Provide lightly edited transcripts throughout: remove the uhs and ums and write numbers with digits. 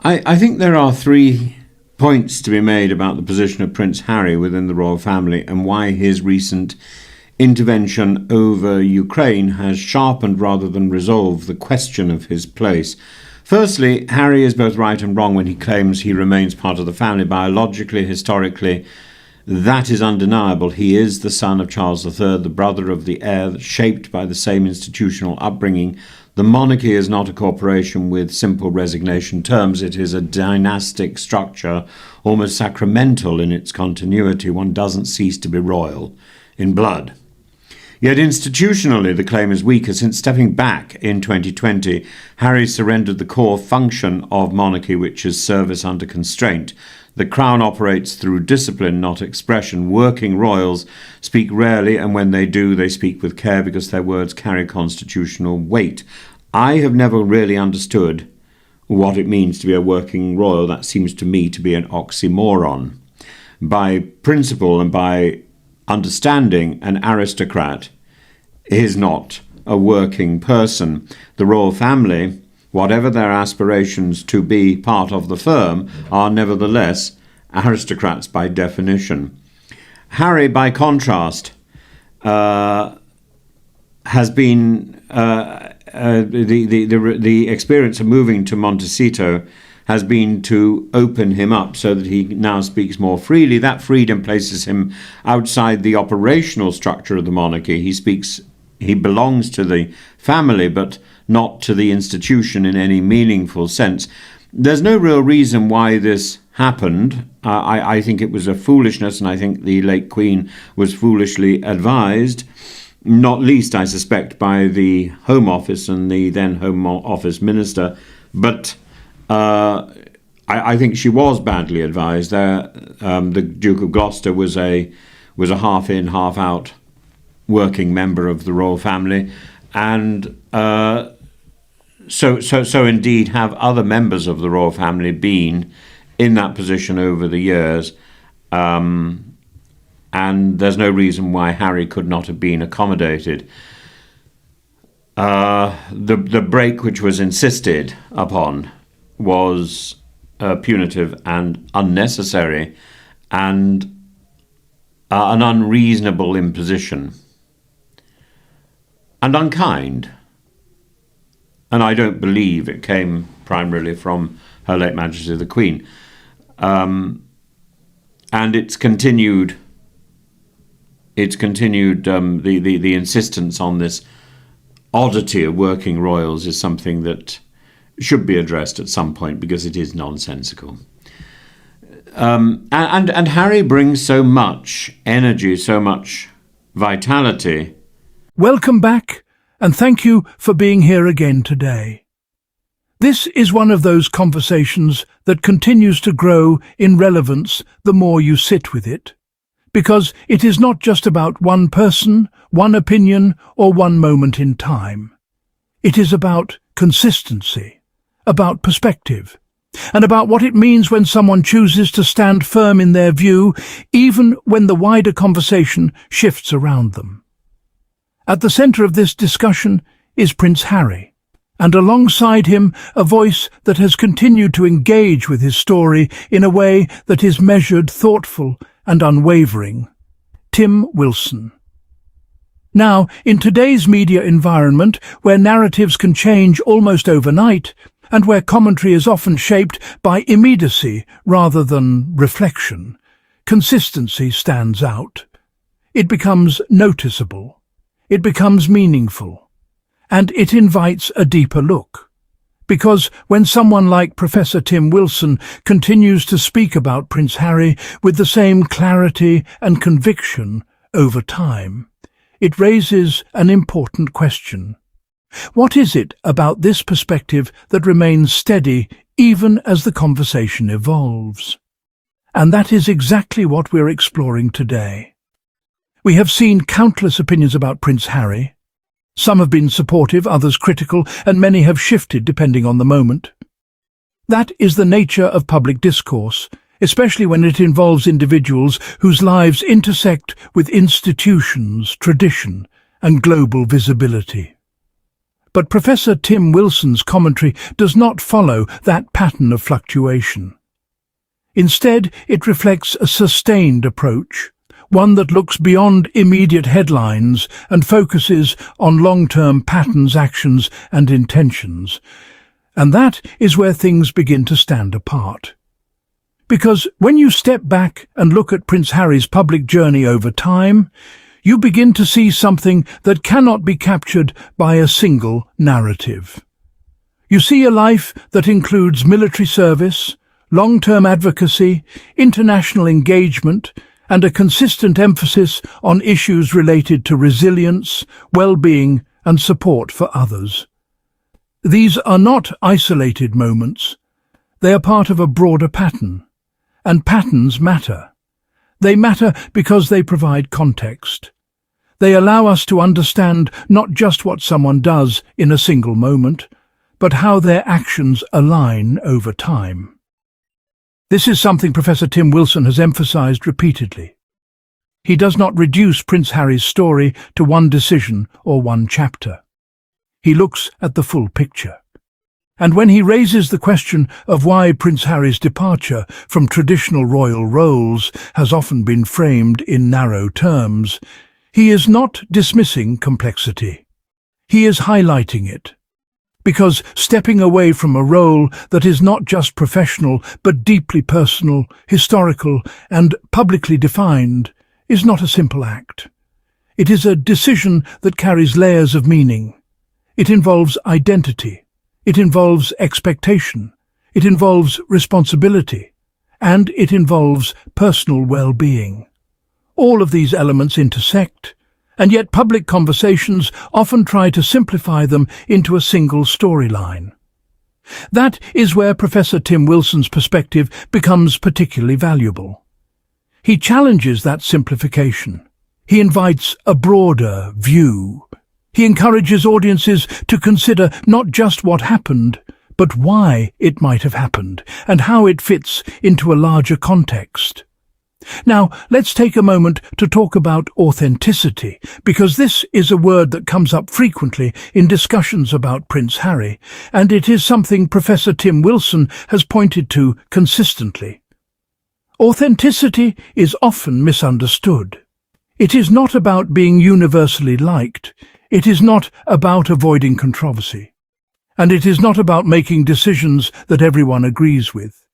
I think there are three points to be made about the position of Prince Harry within the royal family and why his recent intervention over Ukraine has sharpened rather than resolved the question of his place. Firstly, Harry is both right and wrong when he claims he remains part of the family. Biologically, historically, that is undeniable. He is the son of Charles III, the brother of the heir, shaped by the same institutional upbringing. The monarchy is not a corporation with simple resignation terms. It is a dynastic structure, almost sacramental in its continuity. One doesn't cease to be royal in blood. Yet institutionally, the claim is weaker. Since stepping back in 2020, Harry surrendered the core function of monarchy, which is service under constraint. The Crown operates through discipline, not expression. Working royals speak rarely, and when they do, they speak with care because their words carry constitutional weight. I have never really understood what it means to be a working royal. That seems to me to be an oxymoron. By principle and by understanding, an aristocrat is not a working person. The royal family, whatever their aspirations to be part of the firm, are nevertheless aristocrats by definition. Harry, by contrast, has been the experience of moving to Montecito has been to open him up so that he now speaks more freely. That freedom places him outside the operational structure of the monarchy. He belongs to the family, but not to the institution in any meaningful sense. There's no real reason why this happened. I think it was a foolishness, and I think the late Queen was foolishly advised, not least, I suspect, by the Home Office and the then Home Office Minister. But I think she was badly advised. The Duke of Gloucester was a half in, half out working member of the royal family, and so indeed have other members of the royal family been in that position over the years, and there's no reason why Harry could not have been accommodated. The break which was insisted upon was punitive and unnecessary and an unreasonable imposition and unkind. And I don't believe it came primarily from Her late Majesty the Queen. And it's continued the insistence on this oddity of working royals is something that should be addressed at some point because it is nonsensical. And Harry brings so much energy, so much vitality. Welcome back, and thank you for being here again today. This is one of those conversations that continues to grow in relevance the more you sit with it, because it is not just about one person, one opinion, or one moment in time. It is about consistency, about perspective, and about what it means when someone chooses to stand firm in their view, even when the wider conversation shifts around them. At the centre of this discussion is Prince Harry, and alongside him a voice that has continued to engage with his story in a way that is measured, thoughtful, and unwavering. Tim Wilson. Now, in today's media environment, where narratives can change almost overnight, and where commentary is often shaped by immediacy rather than reflection, consistency stands out. It becomes noticeable. It becomes meaningful, and it invites a deeper look. Because when someone like Professor Tim Wilson continues to speak about Prince Harry with the same clarity and conviction over time, it raises an important question. What is it about this perspective that remains steady even as the conversation evolves? And that is exactly what we're exploring today. We have seen countless opinions about Prince Harry. Some have been supportive, others critical, and many have shifted depending on the moment. That is the nature of public discourse, especially when it involves individuals whose lives intersect with institutions, tradition, and global visibility. But Professor Tim Wilson's commentary does not follow that pattern of fluctuation. Instead, it reflects a sustained approach, one that looks beyond immediate headlines and focuses on long-term patterns, actions, and intentions. And that is where things begin to stand apart. Because when you step back and look at Prince Harry's public journey over time, you begin to see something that cannot be captured by a single narrative. You see a life that includes military service, long-term advocacy, international engagement, and a consistent emphasis on issues related to resilience, well-being, and support for others. These are not isolated moments. They are part of a broader pattern, and patterns matter. They matter because they provide context. They allow us to understand not just what someone does in a single moment, but how their actions align over time. This is something Professor Tim Wilson has emphasized repeatedly. He does not reduce Prince Harry's story to one decision or one chapter. He looks at the full picture. And when he raises the question of why Prince Harry's departure from traditional royal roles has often been framed in narrow terms, he is not dismissing complexity. He is highlighting it. Because stepping away from a role that is not just professional but deeply personal, historical, and publicly defined is not a simple act. It is a decision that carries layers of meaning. It involves identity. It involves expectation. It involves responsibility. And it involves personal well-being. All of these elements intersect, and yet public conversations often try to simplify them into a single storyline. That is where Professor Tim Wilson's perspective becomes particularly valuable. He challenges that simplification. He invites a broader view. He encourages audiences to consider not just what happened, but why it might have happened, and how it fits into a larger context. Now, let's take a moment to talk about authenticity, because this is a word that comes up frequently in discussions about Prince Harry, and it is something Professor Tim Wilson has pointed to consistently. Authenticity is often misunderstood. It is not about being universally liked. It is not about avoiding controversy. And it is not about making decisions that everyone agrees with.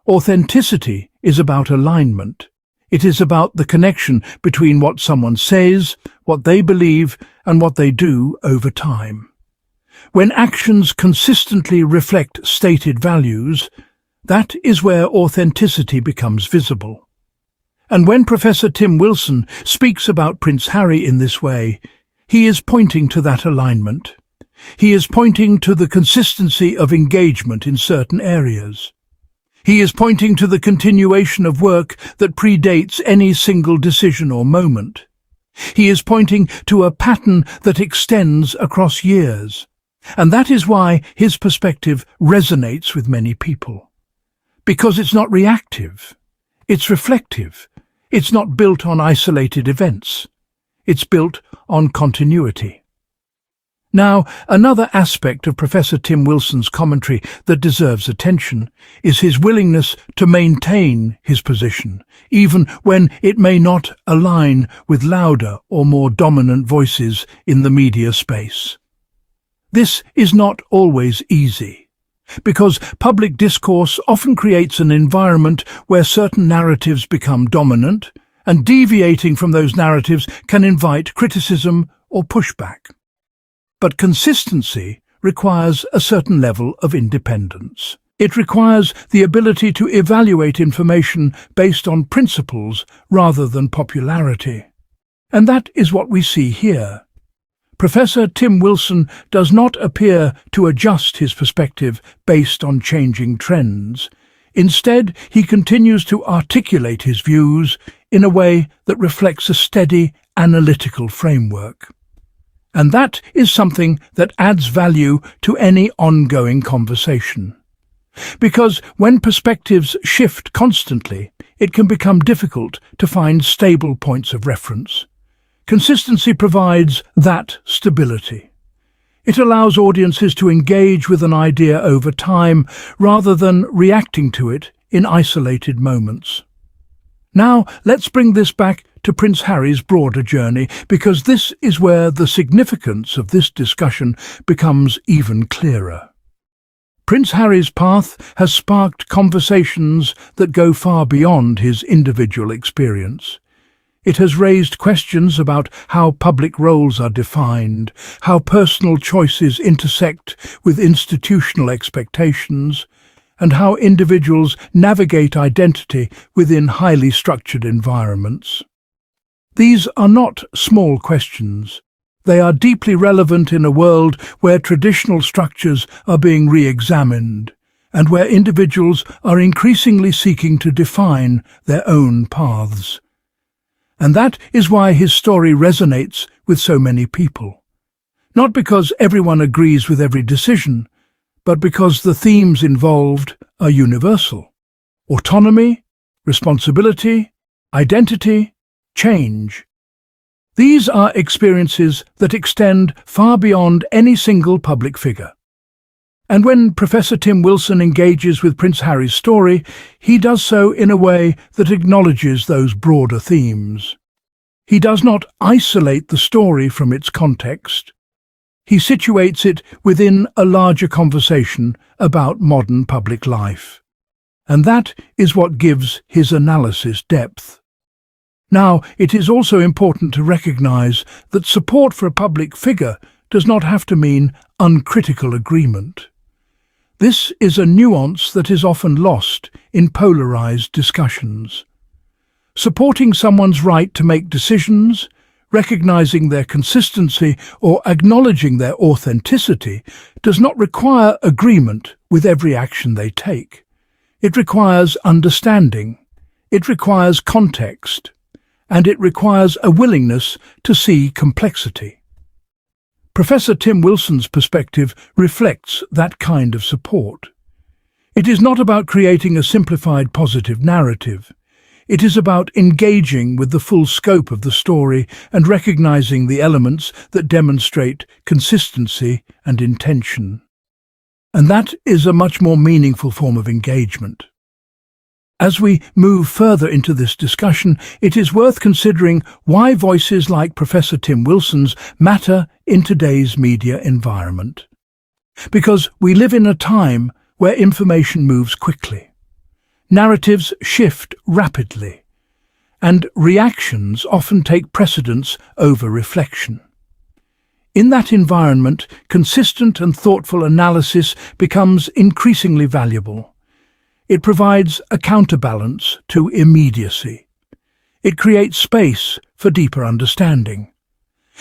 Authenticity is about alignment. It is about the connection between what someone says, what they believe, and what they do over time. When actions consistently reflect stated values, that is where authenticity becomes visible. And when Professor Tim Wilson speaks about Prince Harry in this way, he is pointing to that alignment. He is pointing to the consistency of engagement in certain areas. He is pointing to the continuation of work that predates any single decision or moment. He is pointing to a pattern that extends across years. And that is why his perspective resonates with many people. Because it's not reactive. It's reflective. It's not built on isolated events. It's built on continuity. Now, another aspect of Professor Tim Wilson's commentary that deserves attention is his willingness to maintain his position, even when it may not align with louder or more dominant voices in the media space. This is not always easy, because public discourse often creates an environment where certain narratives become dominant, and deviating from those narratives can invite criticism or pushback. But consistency requires a certain level of independence. It requires the ability to evaluate information based on principles rather than popularity. And that is what we see here. Professor Tim Wilson does not appear to adjust his perspective based on changing trends. Instead, he continues to articulate his views in a way that reflects a steady, analytical framework. And that is something that adds value to any ongoing conversation. Because when perspectives shift constantly, it can become difficult to find stable points of reference. Consistency provides that stability. It allows audiences to engage with an idea over time rather than reacting to it in isolated moments. Now, let's bring this back to Prince Harry's broader journey, because this is where the significance of this discussion becomes even clearer. Prince Harry's path has sparked conversations that go far beyond his individual experience. It has raised questions about how public roles are defined, how personal choices intersect with institutional expectations, and how individuals navigate identity within highly structured environments. These are not small questions. They are deeply relevant in a world where traditional structures are being re-examined and where individuals are increasingly seeking to define their own paths. And that is why his story resonates with so many people. Not because everyone agrees with every decision, but because the themes involved are universal. Autonomy, responsibility, identity, change. These are experiences that extend far beyond any single public figure. And when Professor Tim Wilson engages with Prince Harry's story, he does so in a way that acknowledges those broader themes. He does not isolate the story from its context. He situates it within a larger conversation about modern public life. And that is what gives his analysis depth. Now, it is also important to recognize that support for a public figure does not have to mean uncritical agreement. This is a nuance that is often lost in polarized discussions. Supporting someone's right to make decisions, recognizing their consistency or acknowledging their authenticity does not require agreement with every action they take. It requires understanding, it requires context, and it requires a willingness to see complexity. Professor Tim Wilson's perspective reflects that kind of support. It is not about creating a simplified positive narrative. It is about engaging with the full scope of the story and recognizing the elements that demonstrate consistency and intention. And that is a much more meaningful form of engagement. As we move further into this discussion, it is worth considering why voices like Professor Tim Wilson's matter in today's media environment. Because we live in a time where information moves quickly. Narratives shift rapidly, and reactions often take precedence over reflection. In that environment, consistent and thoughtful analysis becomes increasingly valuable. It provides a counterbalance to immediacy. It creates space for deeper understanding.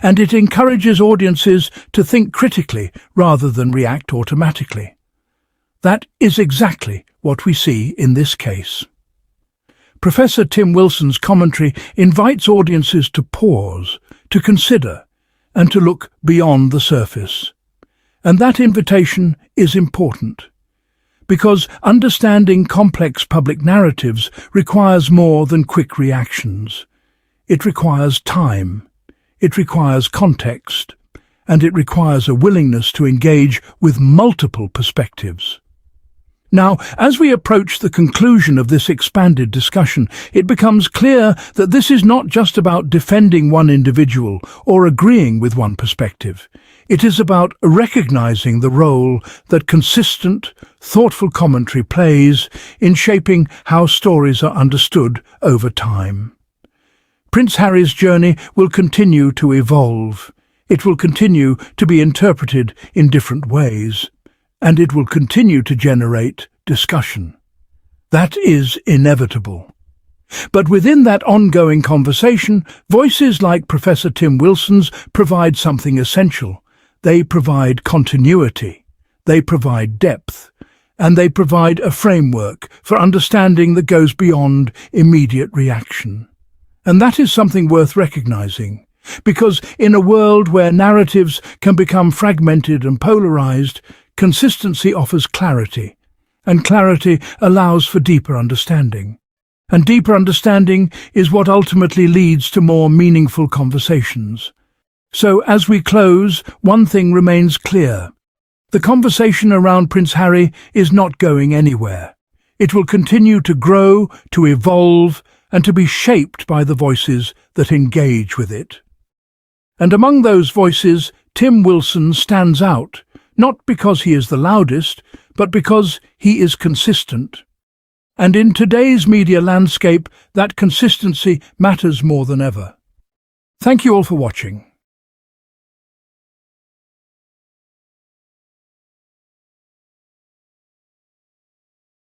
And it encourages audiences to think critically rather than react automatically. That is exactly what we see in this case. Professor Tim Wilson's commentary invites audiences to pause, to consider, and to look beyond the surface. And that invitation is important, because understanding complex public narratives requires more than quick reactions. It requires time, it requires context, and it requires a willingness to engage with multiple perspectives. Now, as we approach the conclusion of this expanded discussion, it becomes clear that this is not just about defending one individual or agreeing with one perspective. It is about recognizing the role that consistent, thoughtful commentary plays in shaping how stories are understood over time. Prince Harry's journey will continue to evolve. It will continue to be interpreted in different ways, and it will continue to generate discussion. That is inevitable. But within that ongoing conversation, voices like Professor Tim Wilson's provide something essential. They provide continuity, they provide depth, and they provide a framework for understanding that goes beyond immediate reaction. And that is something worth recognizing, because in a world where narratives can become fragmented and polarized, consistency offers clarity, and clarity allows for deeper understanding. And deeper understanding is what ultimately leads to more meaningful conversations. So as we close, one thing remains clear. The conversation around Prince Harry is not going anywhere. It will continue to grow, to evolve, and to be shaped by the voices that engage with it. And among those voices, Tim Wilson stands out, not because he is the loudest, but because he is consistent. And in today's media landscape, that consistency matters more than ever. Thank you all for watching.